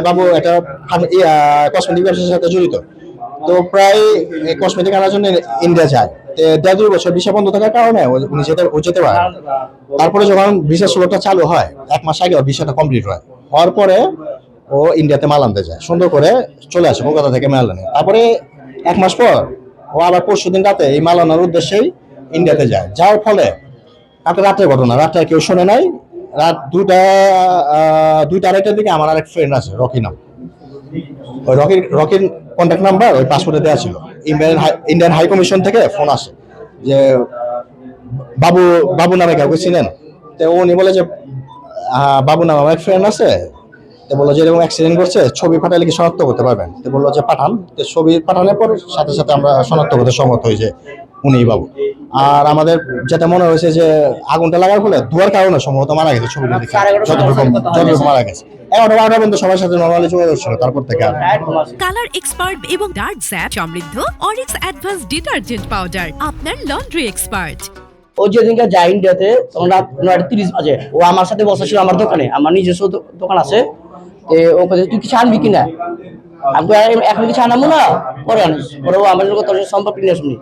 বাবু একটা কসমেটিক ব্যবসার সাথে জড়িত, তো প্রায় কসমেটিক আনার জন্য ইন্ডিয়া যায়। 1.5-2 বছর ভিসা বন্ধ থাকার কারণে উনি যেতে পারে। তারপরে যখন ভিসা স্লোটা চালু হয় 1 মাস আগে ভিসাটা কমপ্লিট হয়, হওয়ার পরে ও ইন্ডিয়াতে মাল আনতে যায়, সুন্দর করে চলে আসে কলকাতা থেকে মাল আনে। তারপরে 1 মাস পর ও আবার পরশুদিন রাতে এই মাল আনার উদ্দেশ্যেই ইন্ডিয়াতে যায়। যাওয়ার ফলে রাতের ঘটনা, রাতটা কেউ শোনে নাই। রাত 2টা-2টা-2:30টার দিকে আমার আরেক ফ্রেন্ড আছে রকি নাম, ওই রকির কন্ট্যাক্ট নাম্বার ওই পাসপোর্টে দেওয়া ছিল। ইন্ডিয়ান হাই কমিশন থেকে ফোন আসে যে বাবু বাবু নামে কাউকে চিনেন? তো উনি বলে যে বাবু নামে আমার এক ফ্রেন্ড আছে, তো বললো যে এরকম অ্যাক্সিডেন্ট করছে, ছবি পাঠালে কি শনাক্ত করতে পারবেন? তো বললো যে পাঠান। তো ছবি পাঠানোর পর সাথে সাথে আমরা শনাক্ত করতে সম্মত হই যে উনি বাবু। আর আমাদের যেটা মনে হয়েছে যে আগুনটা লাগার ফলে ধোয়ার কারণে সম্ভবত মারা গেছে, ছবিটা দেখে যতটুকু মারা গেছে। 11-12টা পর্যন্ত সবার সাথে নরমালি যোগাযোগ ছিল, তারপর থেকে আর কালার এক্সপার্ট এবং ডার্ক স্যাপ সমৃদ্ধ অরিক্স অ্যাডভান্স ডিটারজেন্ট পাউডার আপনার লন্ড্রি এক্সপার্ট। ও যেদিনকে যায় ইন্ডিয়াতে তখন রাত 9:30 বাজে, ও আমার সাথে বসা ছিল আমার দোকানে, আমার নিজস্ব দোকান আছে। ও কাছে তুই কিছু আনবি কিনা, আমি এখন কিছু আনাবো না, পরে আনিস। পরে ও আমার তোর সম্পর্ক নিয়ে শুনি।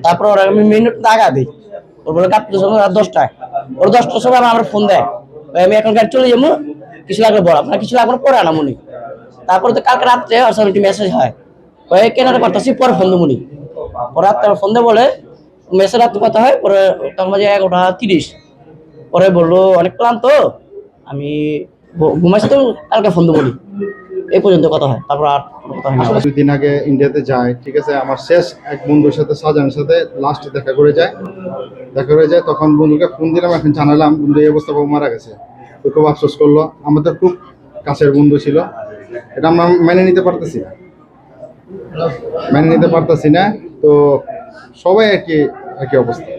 তারপর ওরা আমি মিনিট আগা দিই, ওর বলে কাটতে সময় রাত 10টায়, ওর 10টার সময় আমার ফোন দেয়, আমি এখন গাড়ি চলে যাবো, কিছু লাগলে বল, আপনার কিছু লাগবে পরে আনামুনি। তারপরে তো কালকে রাত্রে একটি মেসেজ হয়, ওই কেনাটা করতেছি পরে ফোন দেবো। পরে রাত্রে ফোন দিয়ে বলে মেসেজ রাত্রে কথা হয়, পরে তখন বাজে 11:30। পরে বললো অনেক ক্লান্ত, আমি ঘুমাইছি, তো কালকে ফোন দেবো। এই পর্যন্ত কথা হয়, তারপর আর কথা হয় না। 2 দিন আগে ইন্ডিয়াতে যায়, ঠিক আছে। আমার শেষ এক বন্ধুর সাথে শাহজাহানের সাথে লাস্টে দেখা করে যায়। তখন বন্ধুকে ফোন দিলাম, এখন জানালাম বন্ধু এই অবস্থা, বাবু মারা গেছে। তো খুব আফসোস করলো, আমাদের খুব কাছের বন্ধু ছিল। এটা আমরা মেনে নিতে পারতেছি না। তো সবাই একই অবস্থা।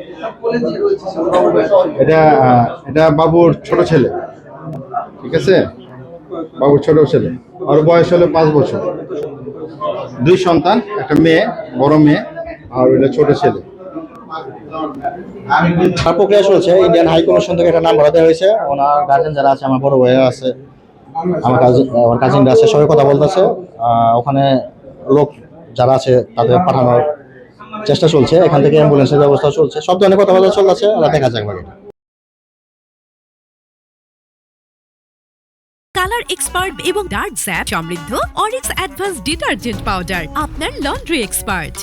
এটা বাবুর ছোট ছেলে, ঠিক আছে, বাবুর ছোট ছেলে। আর বয়স হলো 5 বছর, 2 সন্তান, একটা মেয়ে, বড় মেয়ে, আর ওইটা ছোট ছেলে। প্রক্রিয়া চলছে। ইন্ডিয়ান হাই কমিশন থেকে একটা নাম্বার দেওয়া হয়েছে, ওনার গার্জেন যারা আছে, আমার বড় ভাইয়া আছে, আমার কাজিনরা আছে, সবাই কথা বলতেছে। ওখানে লোক যারা আছে তাদের পাঠানোর চেষ্টা চলছে, এখান থেকে অ্যাম্বুলেন্সের ব্যবস্থা চলছে, সব ধরনের কথাবার্তা চলছে। আর দেখা যাক বাকিটা। কালার এক্সপার্ট এবং ডার্ক স্যাপ সমৃদ্ধ অরিক্স অ্যাডভান্স ডিটারজেন্ট পাউডার আপনার লন্ড্রি এক্সপার্ট।